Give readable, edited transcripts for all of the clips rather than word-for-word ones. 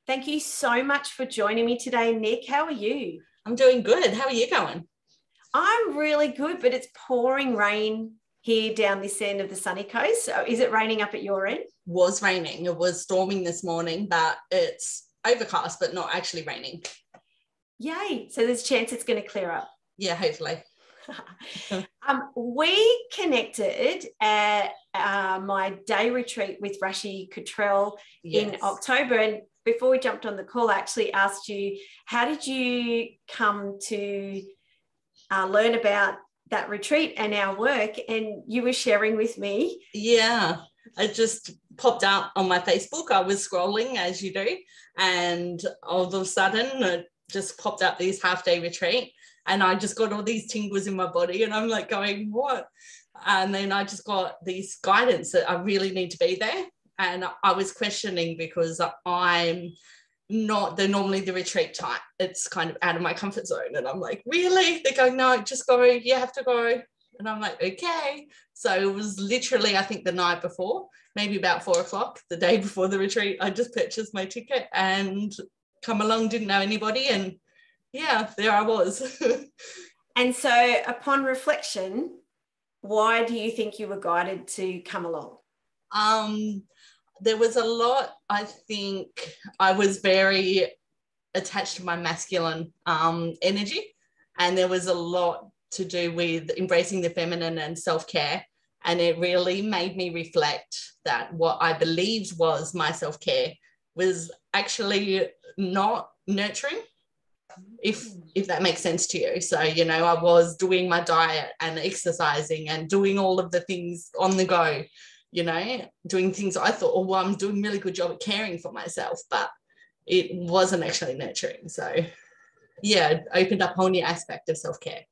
Thank you so much for joining me today, Nic. How are you? I'm doing good. How are you going? I'm really good, but it's pouring rain here down this end of the sunny coast. So is it raining up at your end? Was raining. It was storming this morning, but it's overcast, but not actually raining. Yay. So there's a chance it's going to clear up. Yeah, hopefully. We connected at my day retreat with Rashi Cottrell in October. And before we jumped on the call, I actually asked you, how did you come to learn about that retreat and our work? And you were sharing with me. Yeah, it just popped out on my Facebook. I was scrolling as you do, and all of a sudden it just popped up this half-day retreat, and I just got all these tingles in my body, and I'm like going, what? And then I just got this guidance that I really need to be there. And I was questioning because I'm not normally the retreat type. It's kind of out of my comfort zone. And I'm like, really? They're going, no, just go. You have to go. And I'm like, okay. So it was literally, I think the night before, maybe about 4:00, the day before the retreat, I just purchased my ticket and come along, didn't know anybody. And yeah, there I was. And so upon reflection, why do you think you were guided to come along? There was a lot. I think I was very attached to my masculine energy, and there was a lot to do with embracing the feminine and self-care. And it really made me reflect that what I believed was my self-care was actually not nurturing, if that makes sense to you. So, you know, I was doing my diet and exercising and doing all of the things on the go, you know, doing things I thought, oh, well, I'm doing a really good job at caring for myself, but it wasn't actually nurturing. So, yeah, it opened up a whole new aspect of self-care.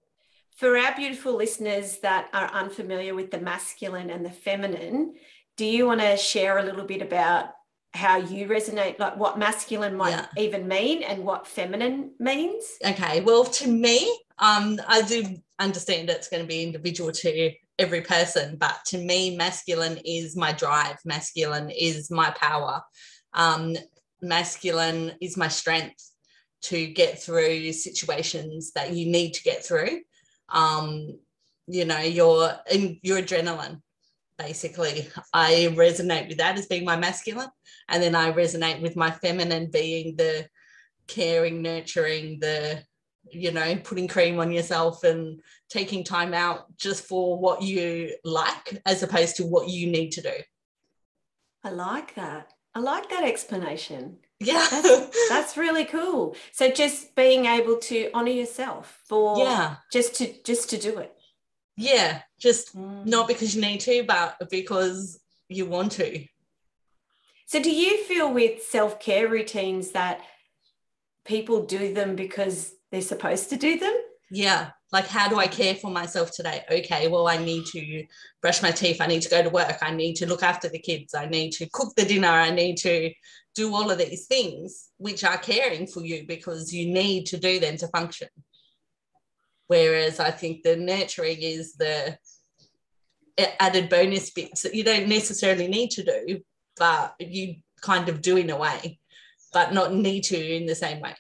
For our beautiful listeners that are unfamiliar with the masculine and the feminine, do you want to share a little bit about how you resonate, like what masculine might even mean and what feminine means? Okay, well, to me, I do understand it's going to be individual to every person, but to me, masculine is my drive. Masculine is my power. Masculine is my strength to get through situations that you need to get through. You know, your adrenaline, basically. I resonate with that as being my masculine, and then I resonate with my feminine being the caring, nurturing, the, you know, putting cream on yourself and taking time out just for what you like as opposed to what you need to do. I like that. I like that explanation. Yeah. That's really cool. So just being able to honor yourself for just to do it. Yeah, just not because you need to, but because you want to. So do you feel with self-care routines that people do them because they're supposed to do them? Yeah. Like, how do I care for myself today? Okay, well, I need to brush my teeth. I need to go to work. I need to look after the kids. I need to cook the dinner. I need to do all of these things which are caring for you because you need to do them to function. Whereas I think the nurturing is the added bonus bits that you don't necessarily need to do, but you kind of do in a way, but not need to in the same way.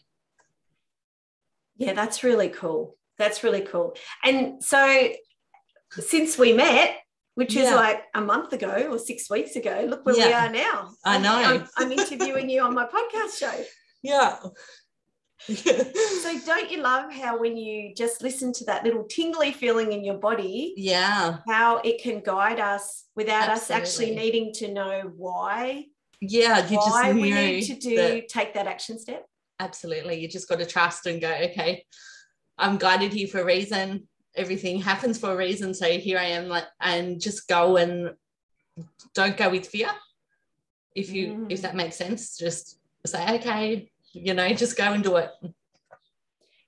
Yeah, that's really cool. That's really cool. And so since we met, which is like a month ago or 6 weeks ago, look where we are now. I know. I'm interviewing you on my podcast show. Yeah. So don't you love how when you just listen to that little tingly feeling in your body, how it can guide us without us actually needing to know why? Yeah, you why just we need to take that action step. Absolutely. You just got to trust and go, okay, I'm guided here for a reason. Everything happens for a reason. So here I am, and just go, and don't go with fear. If that makes sense, just say, okay, you know, just go and do it.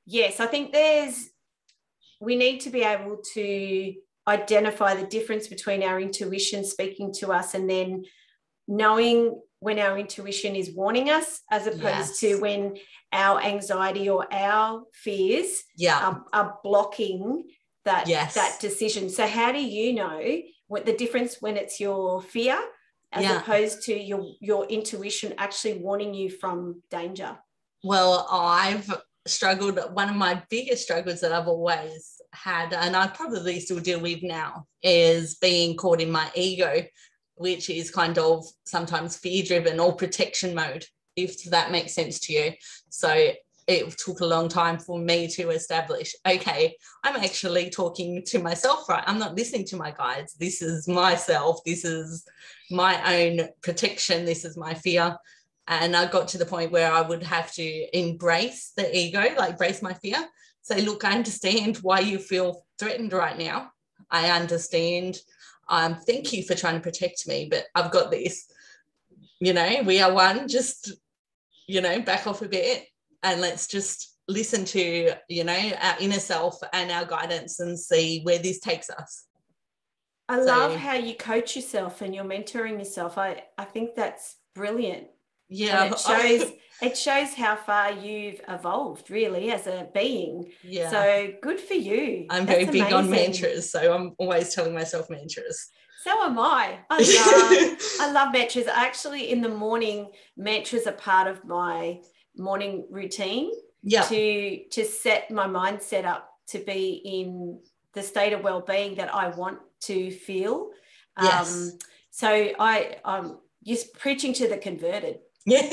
Yes, I think we need to be able to identify the difference between our intuition speaking to us and then knowing when our intuition is warning us as opposed to when our anxiety or our fears are blocking that decision. So how do you know what the difference when it's your fear as opposed to your intuition actually warning you from danger? Well, I've struggled. One of my biggest struggles that I've always had, and I probably still deal with now, is being caught in my ego, which is kind of sometimes fear-driven or protection mode, if that makes sense to you. So it took a long time for me to establish, okay, I'm actually talking to myself, right? I'm not listening to my guides. This is myself. This is my own protection. This is my fear. And I got to the point where I would have to embrace the ego, like embrace my fear. Say, look, I understand why you feel threatened right now. I understand. Thank you for trying to protect me, but I've got this. You know, we are one. Just, you know, back off a bit and let's just listen to, you know, our inner self and our guidance and see where this takes us. I love how you coach yourself and you're mentoring yourself. I think that's brilliant. Yeah. And it shows how far you've evolved really as a being. Yeah. So good for you. I'm very big on mantras, so I'm always telling myself mantras. So am I. I love mantras. Actually, in the morning, mantras are part of my morning routine. Yeah. To set my mindset up to be in the state of well-being that I want to feel. Yes. So I'm just preaching to the converted. Yeah.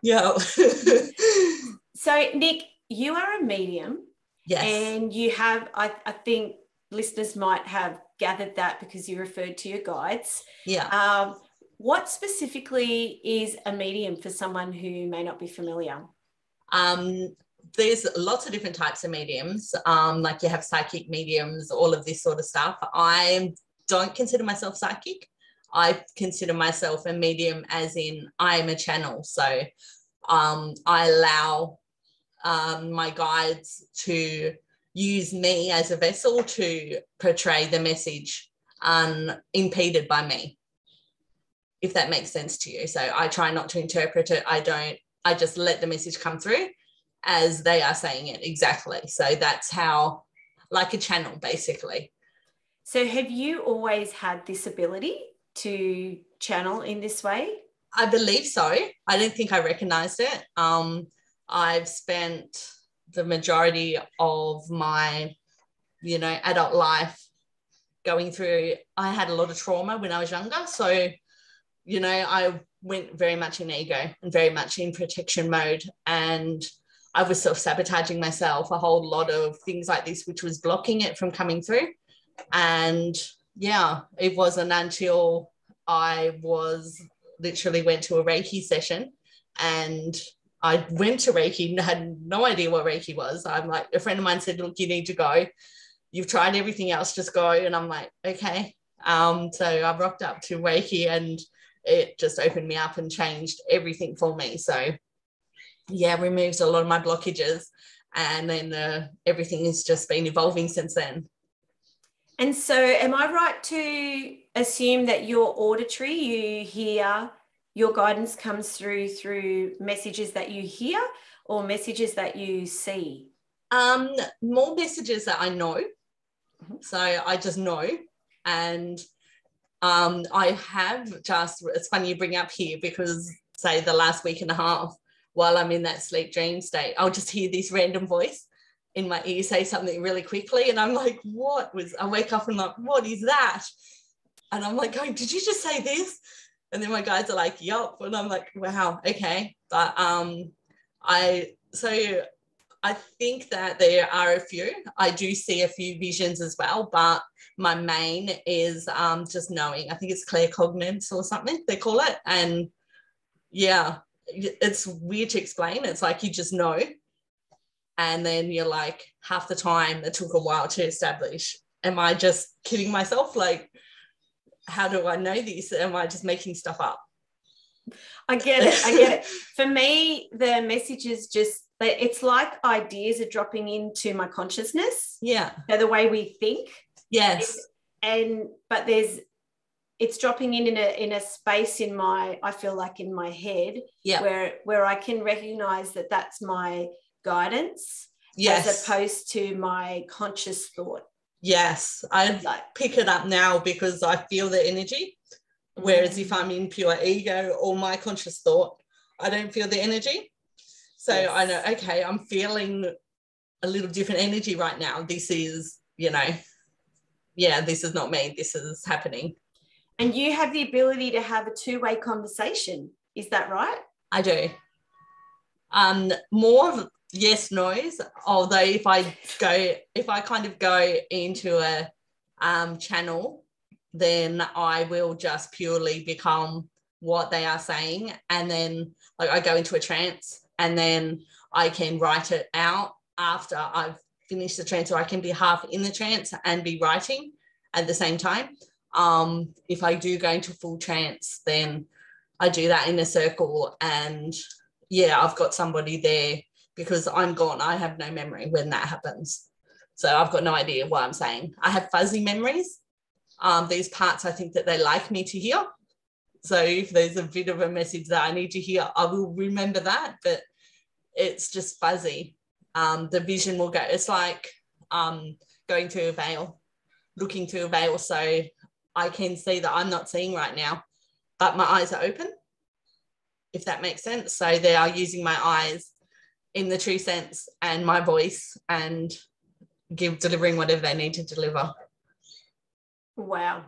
Yeah. So Nic, you are a medium. Yes. And you have, I think listeners might have gathered that because you referred to your guides. Yeah. What specifically is a medium for someone who may not be familiar? There's lots of different types of mediums. Like you have psychic mediums, all of this sort of stuff. I don't consider myself psychic. I consider myself a medium as in I am a channel. So I allow my guides to use me as a vessel to portray the message unimpeded by me, if that makes sense to you. So I try not to interpret it. I just let the message come through as they are saying it exactly. So that's how, like a channel, basically. So have you always had this ability to channel in this way? I believe so. I don't think I recognized it. I've spent the majority of my, you know, adult life going through, I had a lot of trauma when I was younger. So, you know, I went very much in ego and very much in protection mode. And I was self-sabotaging myself, a whole lot of things like this, which was blocking it from coming through. And yeah, it wasn't until I literally went to a Reiki session, and I went to Reiki and had no idea what Reiki was. I'm like, a friend of mine said, look, you need to go. You've tried everything else, just go. And I'm like, okay. So I rocked up to Reiki and it just opened me up and changed everything for me. So yeah, removes a lot of my blockages. And then everything has just been evolving since then. And so am I right to assume that you're auditory, you hear, your guidance comes through messages that you hear or messages that you see? More messages that I know. So I just know. And I have just, it's funny you bring up here because say the last week and a half while I'm in that sleep dream state, I'll just hear this random voice in my ear say something really quickly. And I'm like, I wake up and like, what is that? And I'm like going, did you just say this? And then my guides are like, yup. And I'm like, wow, okay. But I think that there are a few. I do see a few visions as well, but my main is just knowing. I think it's claircognizance or something they call it. And yeah, it's weird to explain. It's like you just know. And then you're like, half the time it took a while to establish. Am I just kidding myself? Like, how do I know this? Am I just making stuff up? I get it. For me, the message is just, it's like ideas are dropping into my consciousness. Yeah. So the way we think. Yes. But it's dropping in a space in I feel like in my head, yeah, where I can recognize that that's my guidance, yes, as opposed to my conscious thought. Yes, I pick it up now because I feel the energy. Whereas if I'm in pure ego or my conscious thought, I don't feel the energy. So yes. I know, okay, I'm feeling a little different energy right now. This is, this is not me. This is happening. And you have the ability to have a two-way conversation. Is that right? I do. More of yes, no's. Although if I kind of go into a channel, then I will just purely become what they are saying. And then like I go into a trance and then I can write it out after I've finished the trance, or I can be half in the trance and be writing at the same time. If I do go into full trance, then I do that in a circle, and I've got somebody there because I'm gone. I have no memory when that happens. So I've got no idea what I'm saying. I have fuzzy memories. These parts I think that they like me to hear. So if there's a bit of a message that I need to hear, I will remember that, but it's just fuzzy. The vision will go. It's like going through a veil, looking through a veil. So I can see that I'm not seeing right now, but my eyes are open, if that makes sense. So they are using my eyes in the true sense and my voice and delivering whatever they need to deliver. Wow.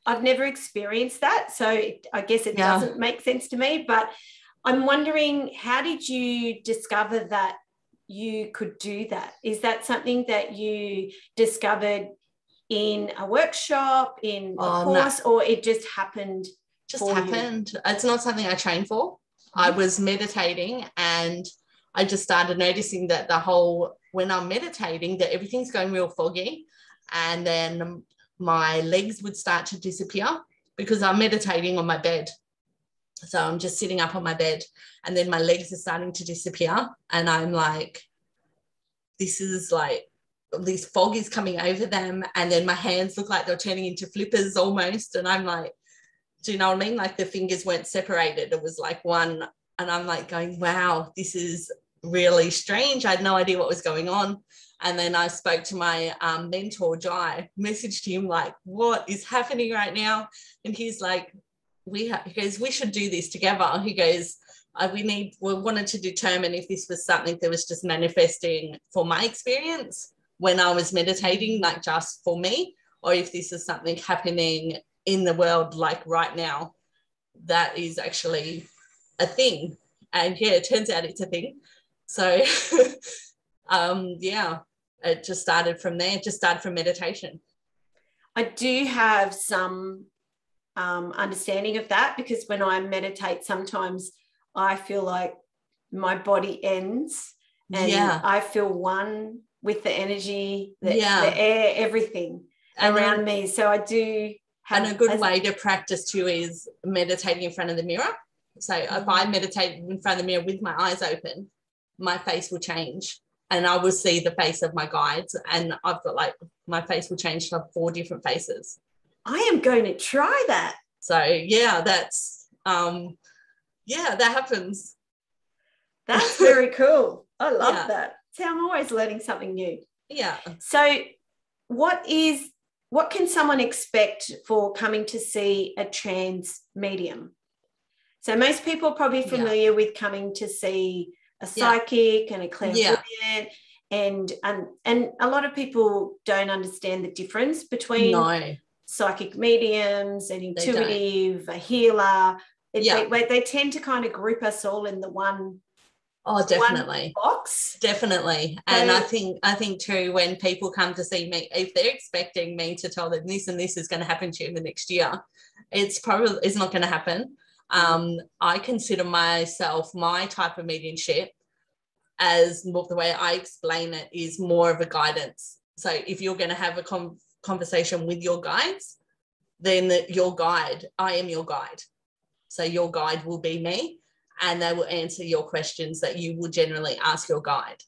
I've never experienced that, so I guess it doesn't make sense to me, but I'm wondering, how did you discover that you could do that? Is that something that you discovered in a workshop, in a course, or it just happened? Just happened. It's not something I trained for. I was meditating and I just started noticing that when I'm meditating, that everything's going real foggy, and then my legs would start to disappear because I'm meditating on my bed. So I'm just sitting up on my bed and then my legs are starting to disappear, and I'm like, this fog is coming over them, and then my hands look like they're turning into flippers almost, and I'm like, do you know what I mean? Like the fingers weren't separated. It was like one, and I'm like going, wow, this is really strange. I had no idea what was going on. And then I spoke to my mentor, Jai, messaged him like, what is happening right now? And he's like, he goes, we should do this together. He goes, we wanted to determine if this was something that was just manifesting for my experience when I was meditating, like just for me, or if this is something happening in the world like right now that is actually a thing. And it turns out it's a thing. So it just started from there. It just started from meditation. I do have some understanding of that, because when I meditate, sometimes I feel like my body ends and I feel one with the energy, the air, everything around me. So I do have... And a good way to practice too is meditating in front of the mirror. So if I meditate in front of the mirror with my eyes open, my face will change and I will see the face of my guides, and I've got like my face will change to 4 different faces. I am going to try that. So that's that happens. That's very cool. I love that. See, I'm always learning something new. Yeah. So what can someone expect for coming to see a trance medium? So most people are probably familiar with coming to see a psychic and a clairvoyant, and a lot of people don't understand the difference between psychic mediums and intuitive, a healer. They tend to kind of group us all in the one. Oh, definitely. One box. Definitely. And I think too, when people come to see me, if they're expecting me to tell them this and this is going to happen to you in the next year, it's not going to happen. I consider myself, my type of mediumship, as the way I explain it is more of a guidance. So if you're going to have a conversation with your guides, then your guide, I am your guide. So your guide will be me, and they will answer your questions that you will generally ask your guide,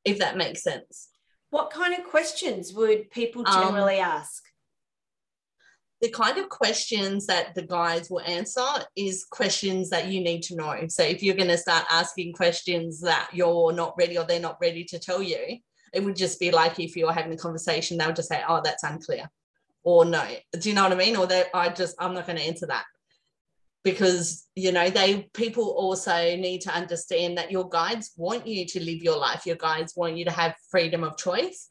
if that makes sense. What kind of questions would people generally ask? The kind of questions that the guides will answer is questions that you need to know. So if you're going to start asking questions that you're not ready or they're not ready to tell you, it would just be like if you're having a conversation, they'll just say, oh, that's unclear. or no. Do you know what I mean? Or I'm not going to answer that. Because, you know, people also need to understand that your guides want you to live your life. Your guides want you to have freedom of choice.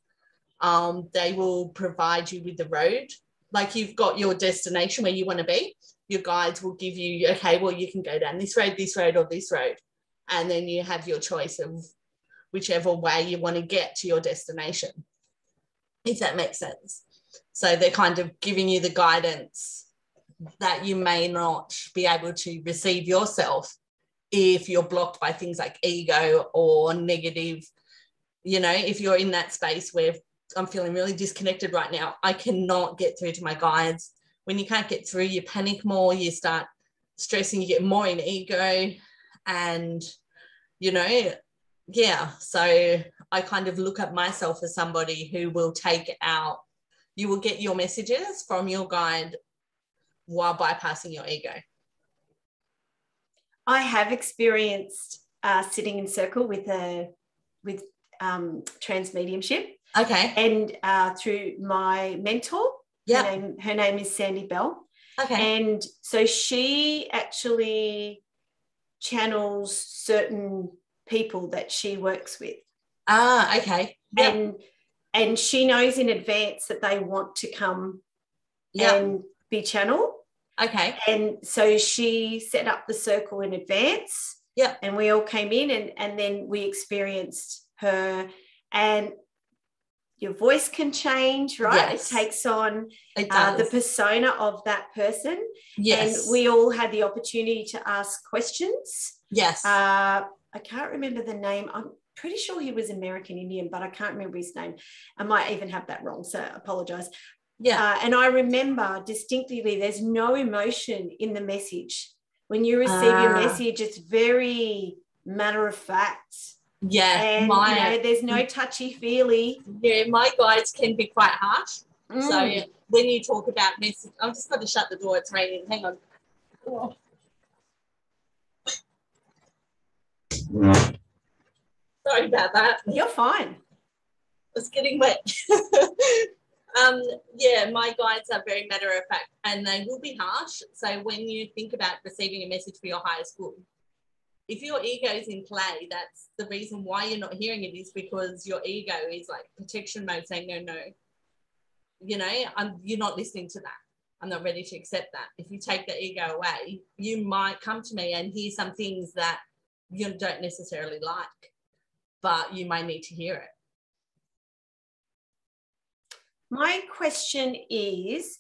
They will provide you with the road. Like, you've got your destination where you want to be. Your guides will give you, okay, well, you can go down this road, or this road. And then you have your choice of whichever way you want to get to your destination, if that makes sense. So they're kind of giving you the guidance that you may not be able to receive yourself if you're blocked by things like ego or negative. You know, if you're in that space where I'm feeling really disconnected right now, I cannot get through to my guides. When you can't get through, you panic more, you start stressing, you get more in ego, and, you know, yeah. So I kind of look at myself as somebody who will you will get your messages from your guide while bypassing your ego. I have experienced sitting in circle with Trance Mediumship. Okay. And through my mentor, her name is Sandy Bell. Okay. And so she actually channels certain people that she works with. Ah, okay. Yep. And she knows in advance that they want to come and be channeled. Okay. And so she set up the circle in advance. Yeah. And we all came in and then we experienced her. And your voice can change, right? Yes. It takes on the persona of that person. Yes. And we all had the opportunity to ask questions. Yes. I can't remember the name. I'm pretty sure he was American Indian, but I can't remember his name. I might even have that wrong, so I apologize. Yeah. And I remember distinctly there's no emotion in the message. When you receive your message, it's very matter of fact. Yeah. And there's no touchy-feely. Yeah, my guides can be quite harsh. So when you talk about message, I'm just going to shut the door. It's raining. Hang on. Oh. Sorry about that. You're fine. It's getting wet. My guides are very matter of fact, and they will be harsh. So when you think about receiving a message for your highest good, if your ego is in play, that's the reason why you're not hearing it, is because your ego is like protection mode, saying no. You know, you're not listening to that. I'm not ready to accept that. If you take the ego away, you might come to me and hear some things that you don't necessarily like, but you may need to hear it. My question is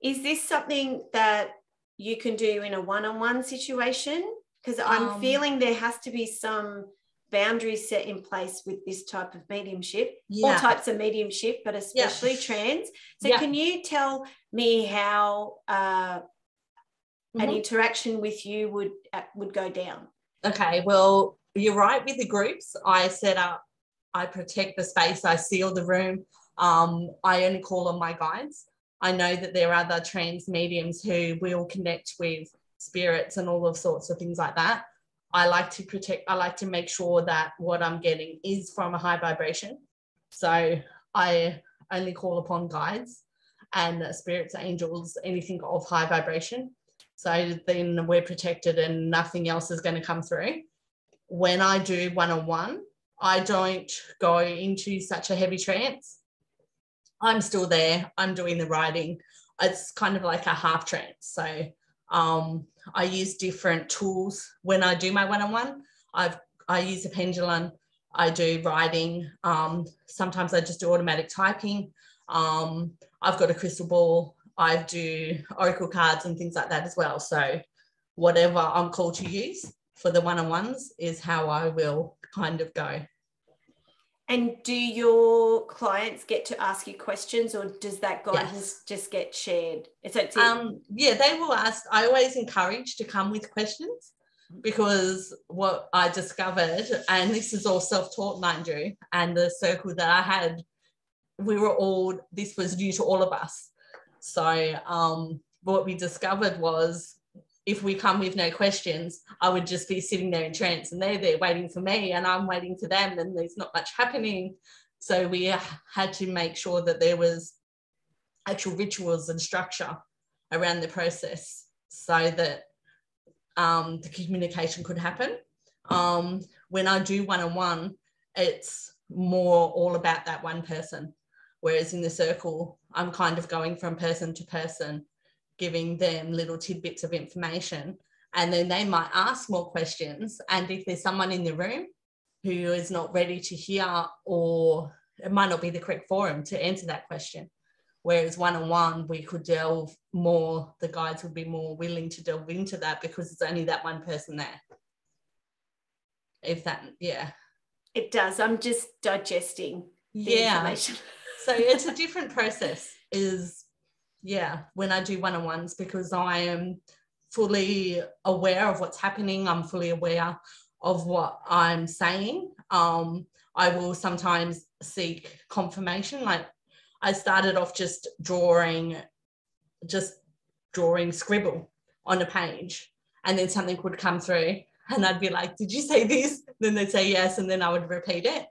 this something that you can do in a one-on-one situation? Because I'm feeling there has to be some boundaries set in place with this type of mediumship, all types of mediumship, but especially trance. So can you tell me how an interaction with you would go down? Okay, well, you're right with the groups. I set up, I protect the space, I seal the room. I only call on my guides. I know that there are other trance mediums who will connect with spirits and all of sorts of things like that. I like to protect, I like to make sure that what I'm getting is from a high vibration. So I only call upon guides and spirits, angels, anything of high vibration. So then we're protected and nothing else is going to come through. When I do one-on-one, I don't go into such a heavy trance. I'm still there. I'm doing the writing. It's kind of like a half trance. So I use different tools when I do my one-on-one. I use a pendulum. I do writing. Sometimes I just do automatic typing. I've got a crystal ball. I do oracle cards and things like that as well. So whatever I'm called to use for the one-on-ones is how I will kind of go. And do your clients get to ask you questions, or does that guidance just get shared? They will ask. I always encourage to come with questions, because what I discovered, and this is all self-taught, mind you, and the circle that I had, this was new to all of us. So what we discovered was, if we come with no questions, I would just be sitting there in trance, and they're there waiting for me and I'm waiting for them, and there's not much happening. So we had to make sure that there was actual rituals and structure around the process so that the communication could happen. When I do one-on-one, it's more all about that one person. Whereas in the circle, I'm kind of going from person to person, giving them little tidbits of information. And then they might ask more questions. And if there's someone in the room who is not ready to hear, or it might not be the correct forum to answer that question. Whereas one-on-one, we could delve more, the guides would be more willing to delve into that because it's only that one person there. If that, yeah. It does. I'm just digesting the information. So it's a different process when I do one-on-ones, because I am fully aware of what's happening. I'm fully aware of what I'm saying. I will sometimes seek confirmation. Like I started off just drawing scribble on a page, and then something would come through and I'd be like, did you say this? Then they'd say yes, and then I would repeat it.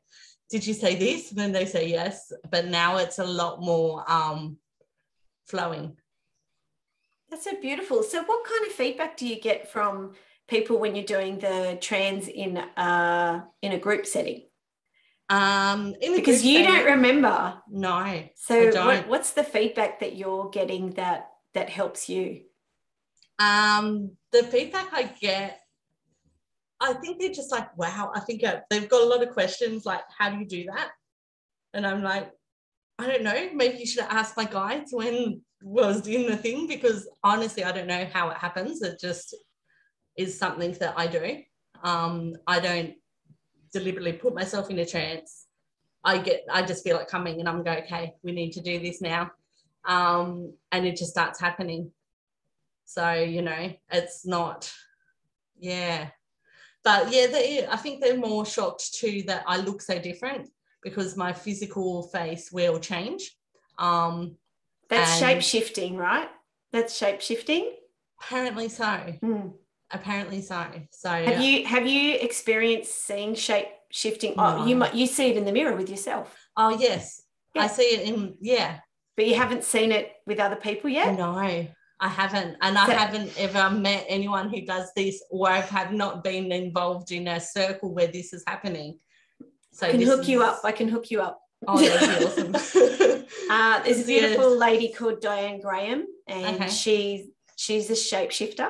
Did you say this? And then they say yes. But now it's a lot more flowing. That's so beautiful. So what kind of feedback do you get from people when you're doing the trans in a group setting? Because you don't remember. No. So what's the feedback that you're getting that helps you? The feedback I get, I think they're just like, wow. I think they've got a lot of questions like, how do you do that? And I'm like, I don't know. Maybe you should ask my guides when I was doing the thing, because honestly, I don't know how it happens. It just is something that I do. I don't deliberately put myself in a trance. I just feel it coming and I'm going, okay, we need to do this now. And it just starts happening. So, it's not, yeah. But yeah, I think they're more shocked too that I look so different, because my physical face will change. That's shape-shifting, right? That's shape-shifting? Apparently so. Mm. Apparently so. So have you experienced seeing shape-shifting? No. Oh, you see it in the mirror with yourself. Oh yes. Yeah. I see it in, But you haven't seen it with other people yet? No, I haven't. And I haven't ever met anyone who does this, or I have not been involved in a circle where this is happening. So I can hook you up. Oh, that'd be awesome. There's a beautiful lady called Diane Graham, and she's a shapeshifter.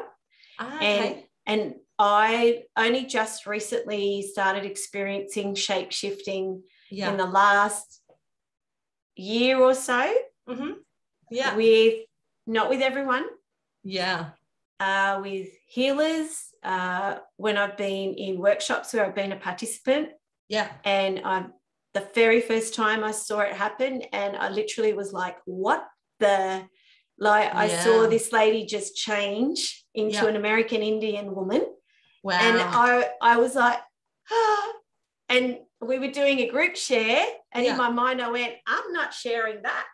Okay. And I only just recently started experiencing shape-shifting in the last year or so. Mm-hmm. Yeah. Not with everyone. Yeah. With healers, when I've been in workshops where I've been a participant. Yeah. And the very first time I saw it happen, and I literally was like, what the... I saw this lady just change into an American Indian woman. Wow. And I was like, and we were doing a group share, and in my mind I went, I'm not sharing that.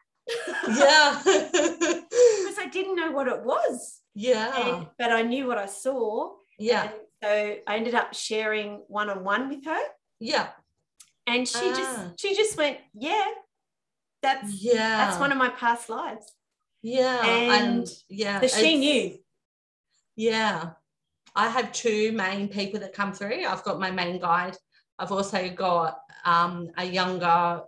Yeah. Because I didn't know what it was. Yeah. But I knew what I saw. Yeah. And so I ended up sharing one-on-one with her. Yeah. And she just went, that's one of my past lives. Yeah. And so she knew. Yeah. I have two main people that come through. I've got my main guide. I've also got a younger,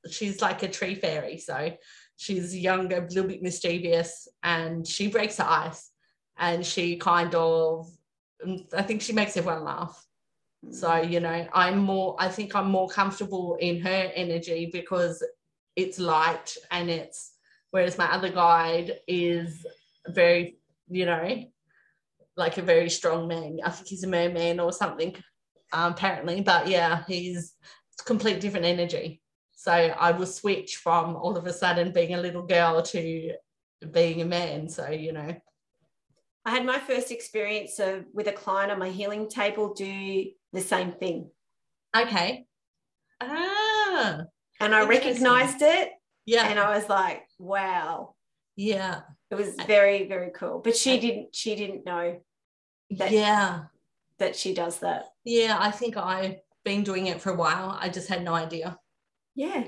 she's like a tree fairy. So she's younger, a little bit mischievous, and she breaks the ice, and she I think she makes everyone laugh. So, I think I'm more comfortable in her energy because it's light, and whereas my other guide is very, like a very strong man. I think he's a merman or something, apparently. But yeah, he's complete different energy. So I will switch from all of a sudden being a little girl to being a man. So, I had my first experience with a client on my healing table do the same thing. Okay. And I recognized it. Yeah. And I was like, wow. Yeah. It was very, very cool. But she didn't know that she does that. Yeah, I think I've been doing it for a while. I just had no idea. Yeah.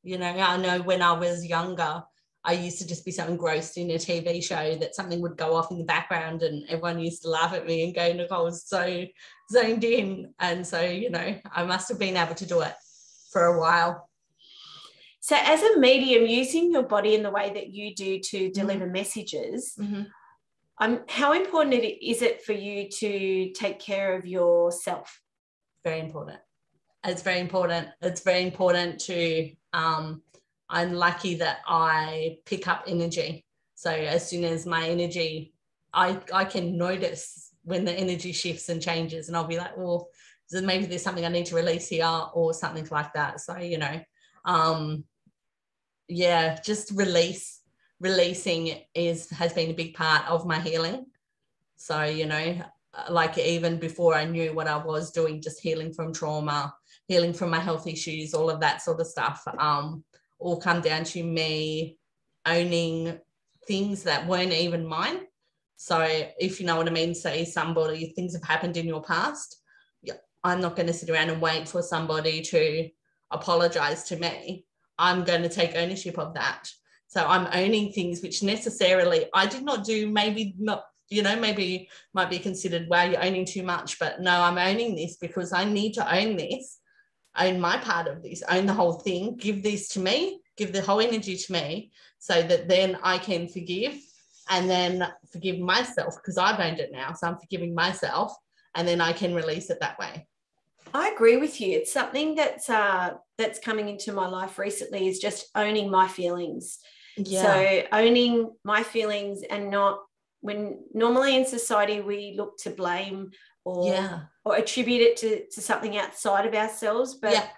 I know when I was younger, I used to just be so engrossed in a TV show that something would go off in the background and everyone used to laugh at me and go, Nicole was so zoned in. And so, you know, I must have been able to do it for a while. So as a medium, using your body in the way that you do to deliver messages, how important is it for you to take care of yourself? Very important. It's very important. It's very important to, I'm lucky that I pick up energy. So as soon as my energy, I can notice when the energy shifts and changes, and I'll be like, well, maybe there's something I need to release here or something like that. So, you know, yeah, just releasing has been a big part of my healing. So, you know, like even before I knew what I was doing, just healing from trauma, healing from my health issues, all of that sort of stuff, all come down to me owning things that weren't even mine. So if you know what I mean, say things have happened in your past, I'm not going to sit around and wait for somebody to apologize to me. I'm going to take ownership of that. So I'm owning things which necessarily I did not do, maybe not, you know, maybe might be considered, wow, you're owning too much. But no, I'm owning this because I need to own this, own my part of this, own the whole thing, give this to me, give the whole energy to me so that then I can forgive and then forgive myself because I've owned it now. So I'm forgiving myself and then I can release it that way. I agree with you. It's something that's coming into my life recently is just owning my feelings. Yeah. So owning my feelings and not when normally in society we look to blame or attribute it to something outside of ourselves. But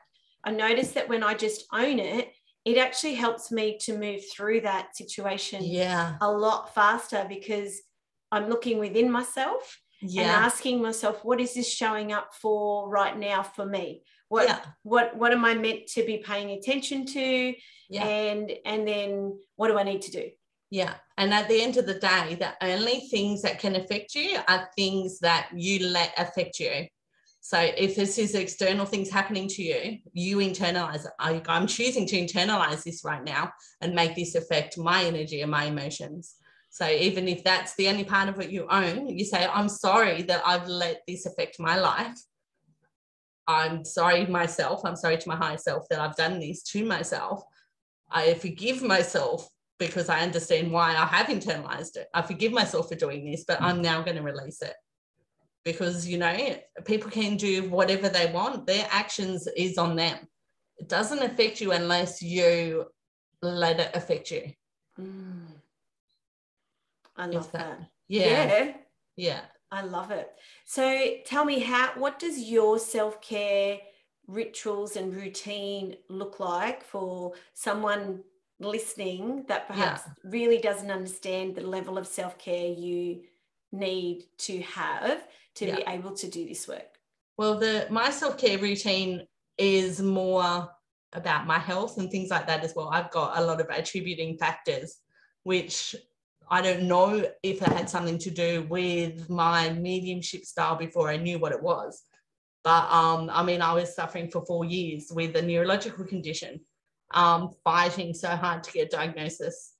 I noticed that when I just own it, it actually helps me to move through that situation a lot faster because I'm looking within myself and asking myself, what is this showing up for right now for me? What am I meant to be paying attention to? And then what do I need to do? Yeah. And at the end of the day, the only things that can affect you are things that you let affect you. So if this is external things happening to you, you internalize it. I'm choosing to internalize this right now and make this affect my energy and my emotions. So even if that's the only part of it you own, you say, I'm sorry that I've let this affect my life. I'm sorry myself. I'm sorry to my higher self that I've done this to myself. I forgive myself because I understand why I have internalized it. I forgive myself for doing this, but I'm now going to release it. Because, you know, people can do whatever they want. Their actions is on them. It doesn't affect you unless you let it affect you. I love that. Yeah. I love it. So tell me, what does your self-care rituals and routine look like for someone listening that perhaps really doesn't understand the level of self-care you need to have to be able to do this work? Well, my self-care routine is more about my health and things like that as well. I've got a lot of attributing factors, which I don't know if it had something to do with my mediumship style before I knew what it was. But I mean, I was suffering for 4 years with a neurological condition, fighting so hard to get a diagnosis.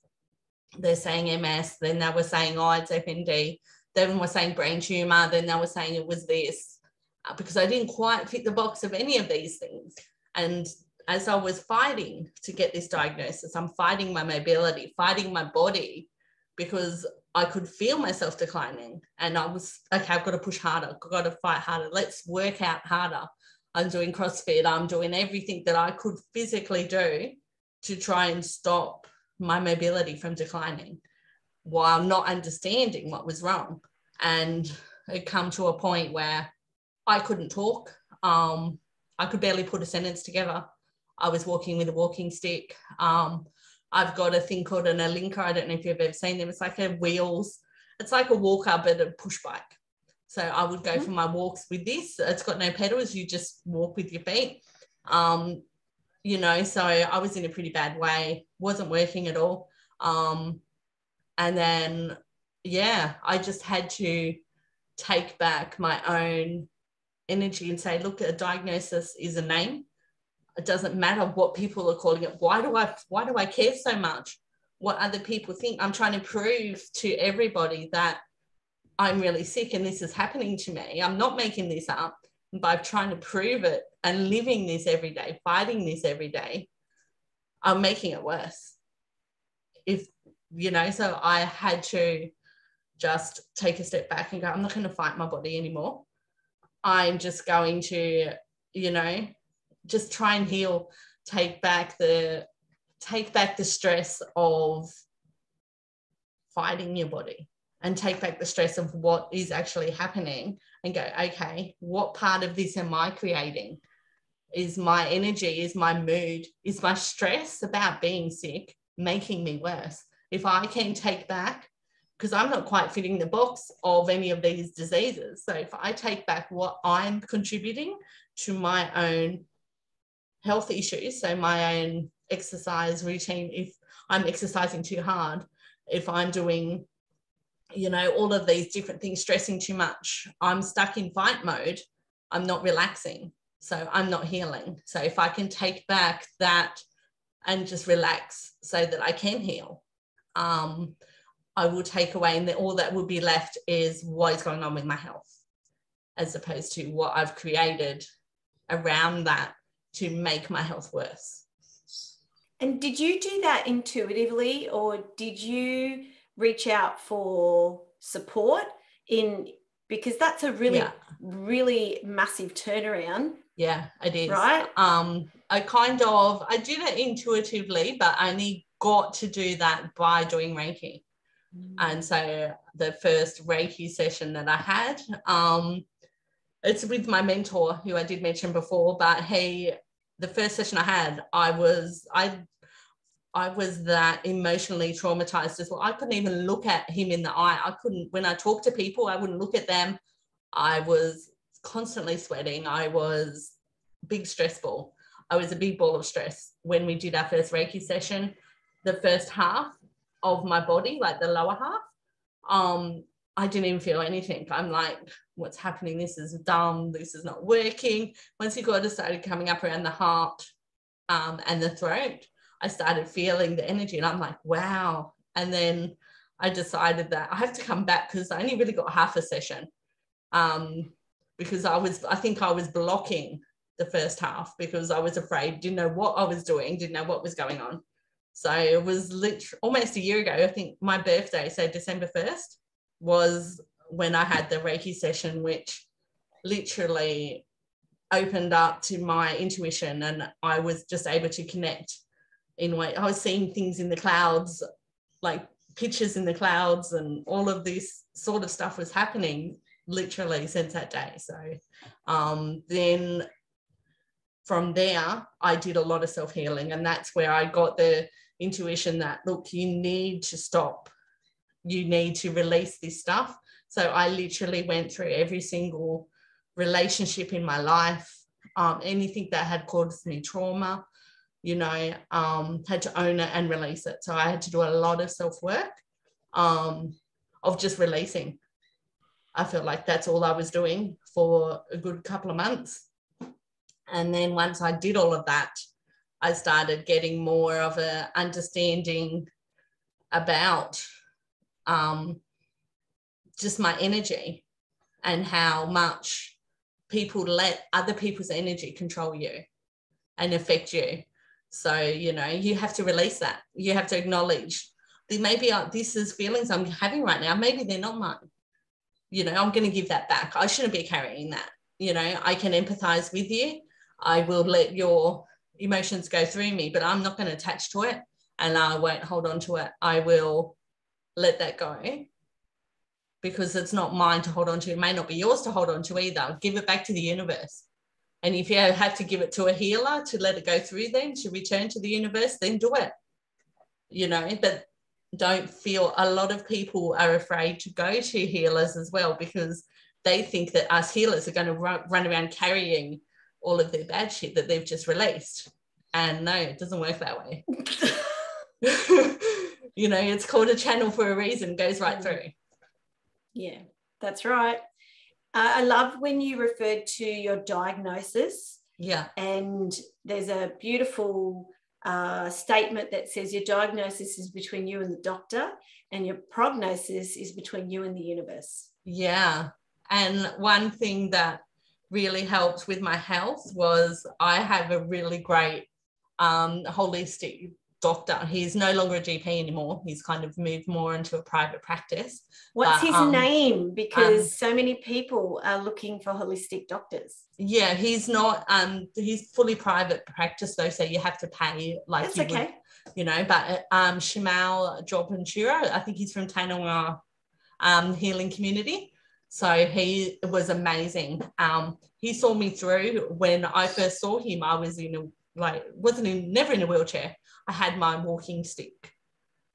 They're saying MS, then they were saying, oh, it's FND. Then were saying brain tumor, then they were saying it was this, because I didn't quite fit the box of any of these things. And as I was fighting to get this diagnosis, I'm fighting my mobility, fighting my body, because I could feel myself declining. And I was, okay, I've got to push harder, I've got to fight harder, let's work out harder. I'm doing CrossFit, I'm doing everything that I could physically do to try and stop my mobility from declining, while not understanding what was wrong. And it come to a point where I couldn't talk. I could barely put a sentence together. I was walking with a walking stick. I've got a thing called an Alinka. I don't know if you've ever seen them. It's like it's like a walker, but a push bike. So I would go for my walks with this. It's got no pedals. You just walk with your feet. You know, so I was in a pretty bad way. Wasn't working at all. And then, I just had to take back my own energy and say, look, a diagnosis is a name. It doesn't matter what people are calling it. Why do I care so much? what other people think. I'm trying to prove to everybody that I'm really sick and this is happening to me. I'm not making this up. By trying to prove it and living this every day, fighting this every day, I'm making it worse. So I had to just take a step back and go, I'm not going to fight my body anymore. I'm just going to, just try and heal, take back the stress of fighting your body, and take back the stress of what is actually happening, and go, okay, what part of this am I creating? Is my energy, is my mood, is my stress about being sick making me worse? If I can take back, because I'm not quite fitting the box of any of these diseases. So if I take back what I'm contributing to my own health issues, so my own exercise routine, if I'm exercising too hard, if I'm doing all of these different things, stressing too much, I'm stuck in fight mode, I'm not relaxing, so I'm not healing. So if I can take back that and just relax so that I can heal, I will take away, and all that will be left is what is going on with my health, as opposed to what I've created around that to make my health worse. And did you do that intuitively, or did you reach out for support because that's a really, really massive turnaround? Yeah, it is. Right? I do that intuitively, but I only got to do that by doing Reiki. And so the first Reiki session that I had, it's with my mentor, who I did mention before, but the first session I had, I was that emotionally traumatized as well. I couldn't even look at him in the eye. When I talk to people, I wouldn't look at them. I was constantly sweating. I was a big stress ball. I was a big ball of stress. When we did our first Reiki session, the first half of my body, like the lower half, I didn't even feel anything. I'm like, what's happening? This is dumb. This is not working. Once it started coming up around the heart and the throat, I started feeling the energy, and I'm like, wow. And then I decided that I have to come back, because I only really got half a session, because I think I was blocking the first half because I was afraid, didn't know what I was doing, didn't know what was going on. So it was almost a year ago, I think my birthday, so December 1st, was when I had the Reiki session, which literally opened up to my intuition, and I was just able to connect in a way. I was seeing things in the clouds, like pictures in the clouds, and all of this sort of stuff was happening literally since that day. So then from there, I did a lot of self-healing, and that's where I got the intuition that, look, you need to stop. You need to release this stuff. So I literally went through every single relationship in my life, anything that had caused me trauma, had to own it and release it. So I had to do a lot of self-work of just releasing. I felt like that's all I was doing for a good couple of months. And then once I did all of that, I started getting more of an understanding about just my energy, and how much people let other people's energy control you and affect you. So, you have to release that. You have to acknowledge that maybe this is feelings I'm having right now. Maybe they're not mine. I'm going to give that back. I shouldn't be carrying that. I can empathize with you. I will let your emotions go through me, but I'm not going to attach to it, and I won't hold on to it. I will let that go, because it's not mine to hold on to. It may not be yours to hold on to either. Give it back to the universe. And if you have to give it to a healer to let it go through them, to return to the universe, then do it. But don't feel, a lot of people are afraid to go to healers as well, because they think that us healers are going to run around carrying all of their bad shit that they've just released. And no, it doesn't work that way. It's called a channel for a reason, goes right through. Yeah, that's right. I love when you referred to your diagnosis. Yeah. And there's a beautiful statement that says your diagnosis is between you and the doctor, and your prognosis is between you and the universe. Yeah. And one thing that really helped with my health was I have a really great holistic doctor. He's no longer a GP anymore. He's kind of moved more into a private practice. What's his name? Because so many people are looking for holistic doctors. Yeah, he's not, he's fully private practice though, so you have to pay like That's you okay. would, you know, but Shamal Jobantura, I think he's from Tanawha Healing Community. So he was amazing. He saw me through. When I first saw him, I was never in a wheelchair. I had my walking stick.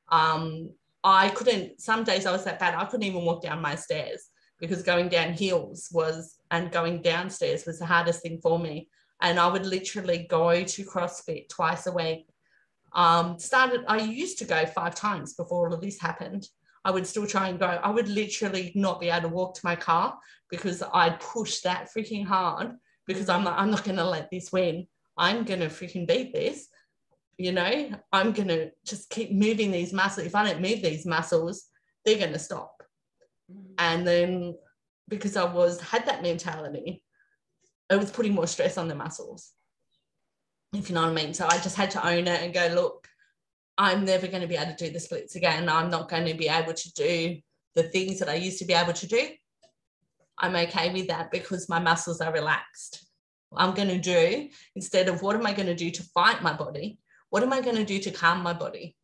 I couldn't, some days I was that bad, I couldn't even walk down my stairs because going down hills and going downstairs was the hardest thing for me. And I would literally go to CrossFit twice a week. I used to go 5 times before all of this happened. I would still try and go. I would literally not be able to walk to my car because I'd push that freaking hard because I'm like, I'm not going to let this win. I'm going to freaking beat this. You know, I'm going to just keep moving these muscles. If I don't move these muscles, they're going to stop. And then because I had that mentality, it was putting more stress on the muscles, if you know what I mean. So I just had to own it and go, look, I'm never going to be able to do the splits again. I'm not going to be able to do the things that I used to be able to do. I'm okay with that because my muscles are relaxed. I'm going to do, instead of what am I going to do to fight my body, what am I going to do to calm my body,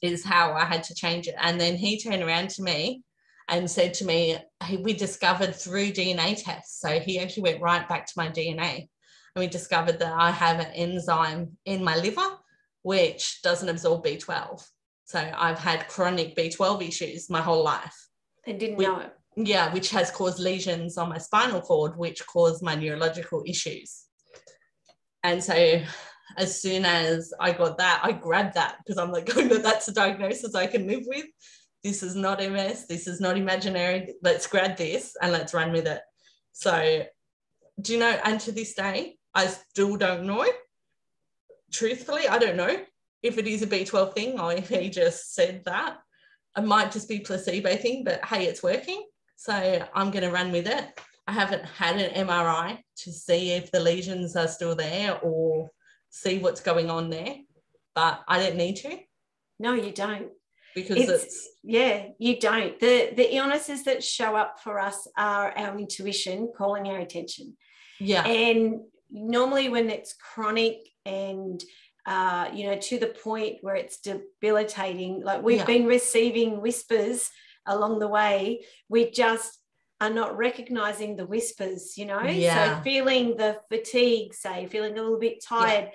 is how I had to change it. And then he turned around to me and said to me, hey, we discovered through DNA tests. So he actually went right back to my DNA and we discovered that I have an enzyme in my liver which doesn't absorb B12. So I've had chronic B12 issues my whole life. I didn't know it. Yeah, which has caused lesions on my spinal cord, which caused my neurological issues. And so as soon as I got that, I grabbed that because I'm like, oh, no, that's a diagnosis I can live with. This is not MS. This is not imaginary. Let's grab this and let's run with it. So do you know, and to this day, I still don't know. Truthfully, I don't know if it is a B12 thing or if he just said that. It might just be placebo thing, but hey, it's working. So I'm going to run with it. I haven't had an MRI to see if the lesions are still there or see what's going on there, but I don't need to. No, you don't. Because you don't. The illnesses that show up for us are our intuition calling our attention. Yeah. And normally when it's chronic and to the point where it's debilitating, like we've been receiving whispers along the way, we just are not recognizing the whispers, so feeling the fatigue, say feeling a little bit tired,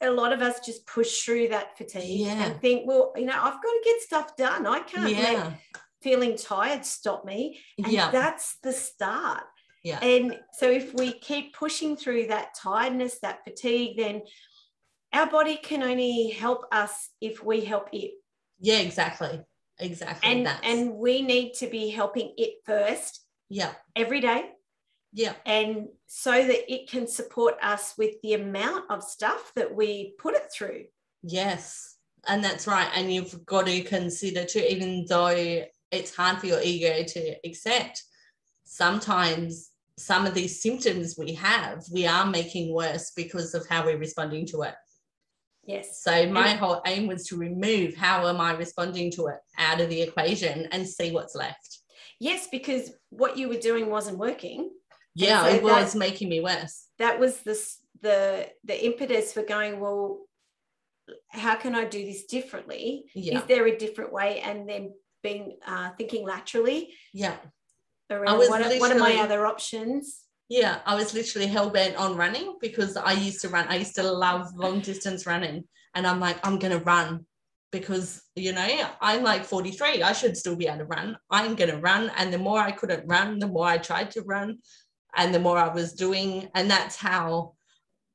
a lot of us just push through that fatigue and think, well, I've got to get stuff done. I can't let feeling tired stop me. And that's the start. Yeah. And so if we keep pushing through that tiredness, that fatigue, then our body can only help us if we help it. Yeah, exactly. And we need to be helping it first. Yeah. Every day. Yeah. And so that it can support us with the amount of stuff that we put it through. Yes. And that's right. And you've got to consider too, even though it's hard for your ego to accept, sometimes some of these symptoms we are making worse because of how we're responding to it. Yes. So my whole aim was to remove how am I responding to it out of the equation and see what's left. Yes, because what you were doing wasn't working. Yeah, so it was making me worse. That was the impetus for going, well, how can I do this differently? Yeah. Is there a different way? And then thinking laterally. Yeah. Around what are my other options? Yeah, I was literally hell-bent on running because I used to run. I used to love long-distance running. And I'm like, I'm going to run because, I'm like 43. I should still be able to run. I'm going to run. And the more I couldn't run, the more I tried to run and the more I was doing. And that's how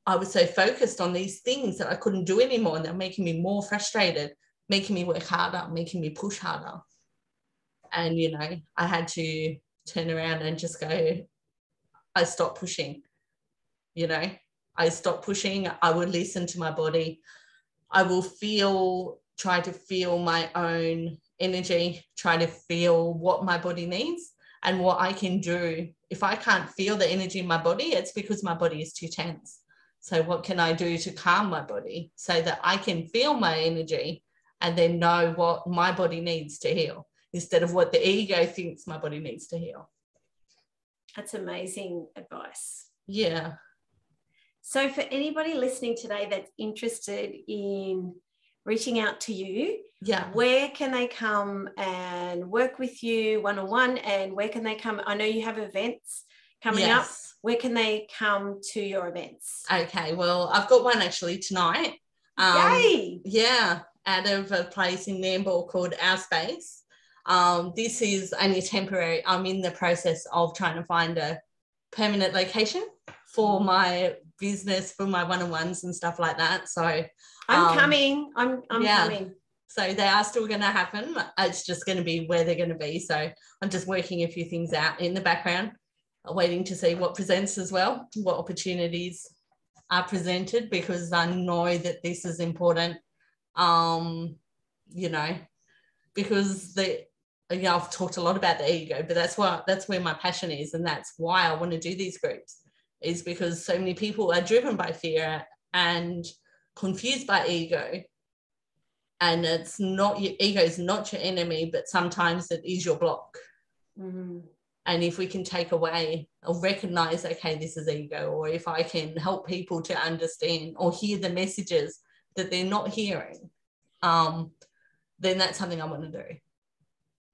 I was so focused on these things that I couldn't do anymore. And they're making me more frustrated, making me work harder, making me push harder. And, I had to turn around and just go, I stopped pushing, I I stop pushing. I will listen to my body. I will try to feel my own energy, try to feel what my body needs and what I can do. If I can't feel the energy in my body, it's because my body is too tense. So what can I do to calm my body so that I can feel my energy and then know what my body needs to heal instead of what the ego thinks my body needs to heal? That's amazing advice. Yeah. So for anybody listening today that's interested in reaching out to you, where can they come and work with you one-on-one, and where can they come? I know you have events coming up. Where can they come to your events? Okay, well, I've got one actually tonight. Yay! Yeah, out of a place in Nambour called Our Space. This is only temporary. I'm in the process of trying to find a permanent location for my business, for my one-on-ones and stuff like that. So I'm coming. I'm coming. So they are still going to happen. It's just going to be where they're going to be. So I'm just working a few things out in the background, waiting to see what presents as well, what opportunities are presented, because I know that this is important, you know, because I've talked a lot about the ego, but that's where my passion is, and that's why I want to do these groups, is because so many people are driven by fear and confused by ego. And it's not, your ego is not your enemy, but sometimes it is your block. Mm-hmm. And if we can take away or recognize, okay, this is ego, or if I can help people to understand or hear the messages that they're not hearing, then that's something I want to do.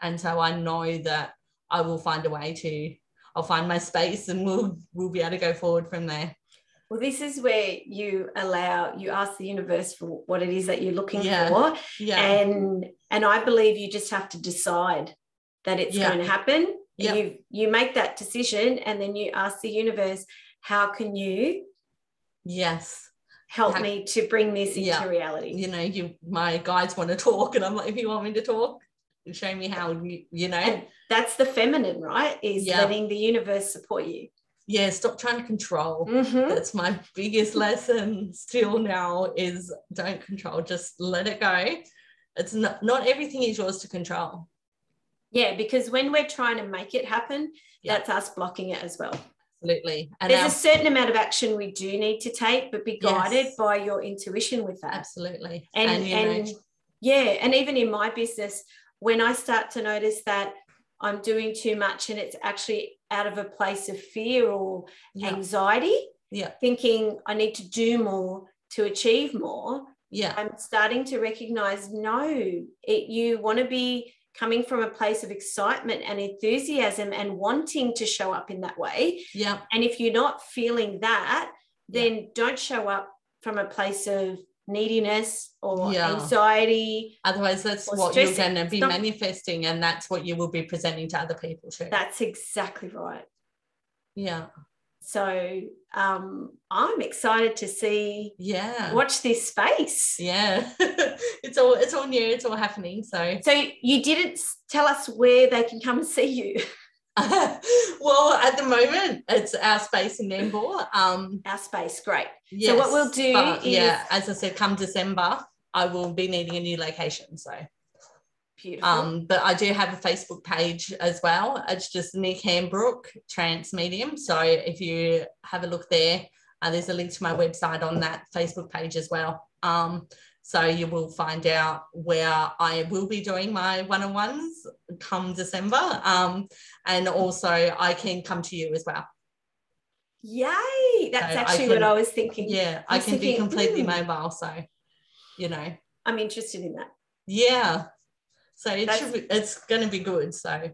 And so I know that I will find a way I'll find my space, and we'll be able to go forward from there. Well, this is where you ask the universe for what it is that you're looking for. Yeah. And I believe you just have to decide that it's going to happen. Yep. You make that decision, and then you ask the universe, how can you help me to bring this into reality? You know, my guides want to talk, and I'm like, if you want me to talk, show me how, you know. And that's the feminine, right? Is letting the universe support you. Yeah, stop trying to control. Mm-hmm. That's my biggest lesson still now, is don't control, just let it go. It's not everything is yours to control. Yeah, because when we're trying to make it happen, that's us blocking it as well. Absolutely. And there's a certain amount of action we do need to take, but be guided by your intuition with that. Absolutely. And even in my business, when I start to notice that I'm doing too much and it's actually out of a place of fear or anxiety, thinking I need to do more to achieve more, I'm starting to recognize, you want to be coming from a place of excitement and enthusiasm and wanting to show up in that way. Yeah. And if you're not feeling that, then don't show up from a place of neediness or anxiety. Otherwise, that's what you're going to be manifesting, and that's what you will be presenting to other people too. That's exactly right. Yeah. So I'm excited to watch this space. Yeah. it's all new, it's all happening. So you didn't tell us where they can come and see you. Well, at the moment it's Our Space in Nambour. Our Space, great. Yes, so what we'll do is, as I said, come December I will be needing a new location. So beautiful. But I do have a Facebook page as well. It's just Nic Hambrook, Trance Medium. So if you have a look there, there's a link to my website on that Facebook page as well. So you will find out where I will be doing my one-on-ones come December. And also I can come to you as well. Yay! That's actually what I was thinking. Yeah, I can be completely mobile. So, I'm interested in that. Yeah. So it's going to be good. So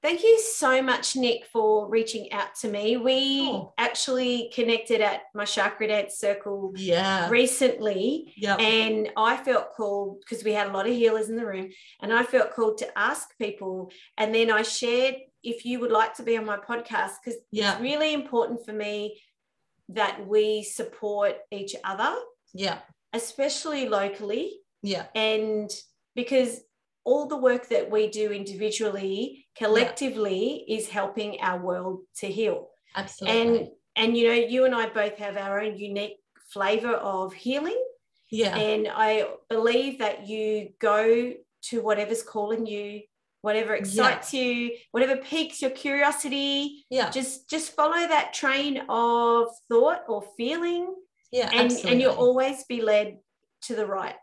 thank you so much, Nic, for reaching out to me. We actually connected at my Chakra Dance Circle recently. Yeah. And I felt called, because we had a lot of healers in the room, and I felt called to ask people. And then I shared, if you would like to be on my podcast, because it's really important for me that we support each other. Yeah. Especially locally. Yeah. And because all the work that we do individually, collectively, is helping our world to heal. Absolutely. And And, you know, you and I both have our own unique flavor of healing. Yeah. And I believe that you go to whatever's calling you, whatever excites you, whatever piques your curiosity. Yeah. Just follow that train of thought or feeling. Yeah, and you'll always be led to the right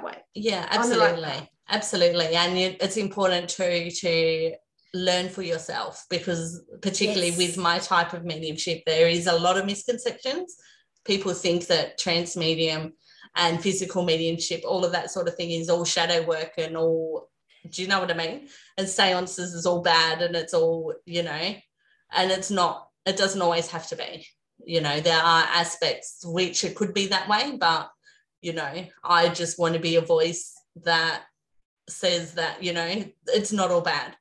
way. Yeah, absolutely. Absolutely. And it's important to learn for yourself, because particularly with my type of mediumship, there is a lot of misconceptions. People think that trance medium and physical mediumship, all of that sort of thing, is all shadow work and all, do you know what I mean? And seances is all bad and it's all, you know, and it's not, it doesn't always have to be. You know, there are aspects which it could be that way, but, you know, I just want to be a voice that says that, you know, it's not all bad.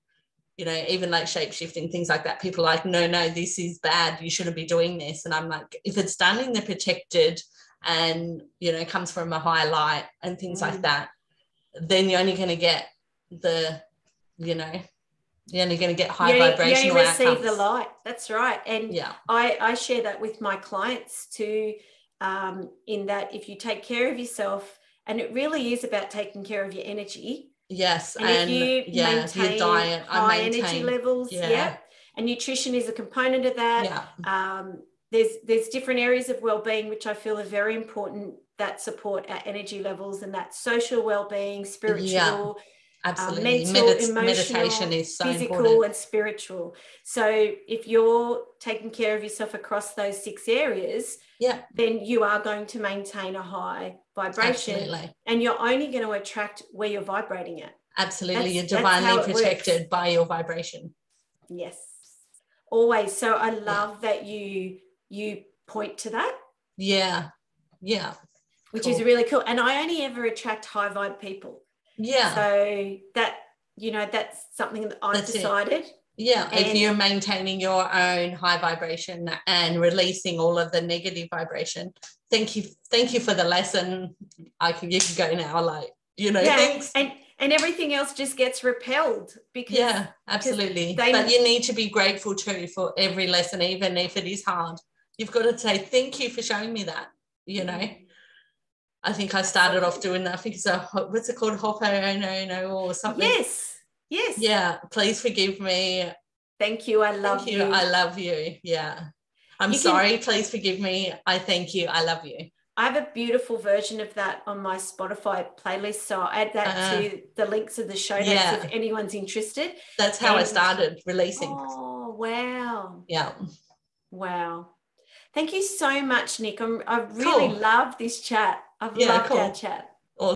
You know, even like shape-shifting, things like that, people are like, no, this is bad, you shouldn't be doing this. And I'm like, if it's done in the protected and, you know, comes from a high light and things like that, then you're only going to get the, you know, you're only going to get high vibrational you only receive outcomes. the light. That's right. And I share that with my clients too, in that if you take care of yourself, and it really is about taking care of your energy. Yes. And if you maintain your diet, high energy levels, and nutrition is a component of that. There's different areas of well-being which I feel are very important that support our energy levels, and that social well-being, spiritual, absolutely. mental, emotional, meditation is so physical, important. and spiritual. So if you're taking care of yourself across those 6 areas, then you are going to maintain a high vibration. Absolutely. And you're only going to attract where you're vibrating at. Absolutely. You're divinely protected by your vibration. Yes, always. So I love that you point to that. Which is really cool. And I only ever attract high vibe people. So that, you know, that's something that I've decided. And if you're maintaining your own high vibration and releasing all of the negative vibration, thank you for the lesson. You can go now, like, you know, thanks. And everything else just gets repelled because absolutely. But you need to be grateful too for every lesson, even if it is hard. You've got to say thank you for showing me that, you know. I think I started off doing that. I think it's what's it called? Ho'oponopono or something. Yes. Yeah. Please forgive me. Thank you. I love you. I love you. Yeah. I'm sorry. Please forgive me. I thank you. I love you. I have a beautiful version of that on my Spotify playlist. So I'll add that to the links of the show notes if anyone's interested. That's how I started releasing. Oh, wow. Yeah. Wow. Thank you so much, Nic. I really love this chat. I've loved our chat.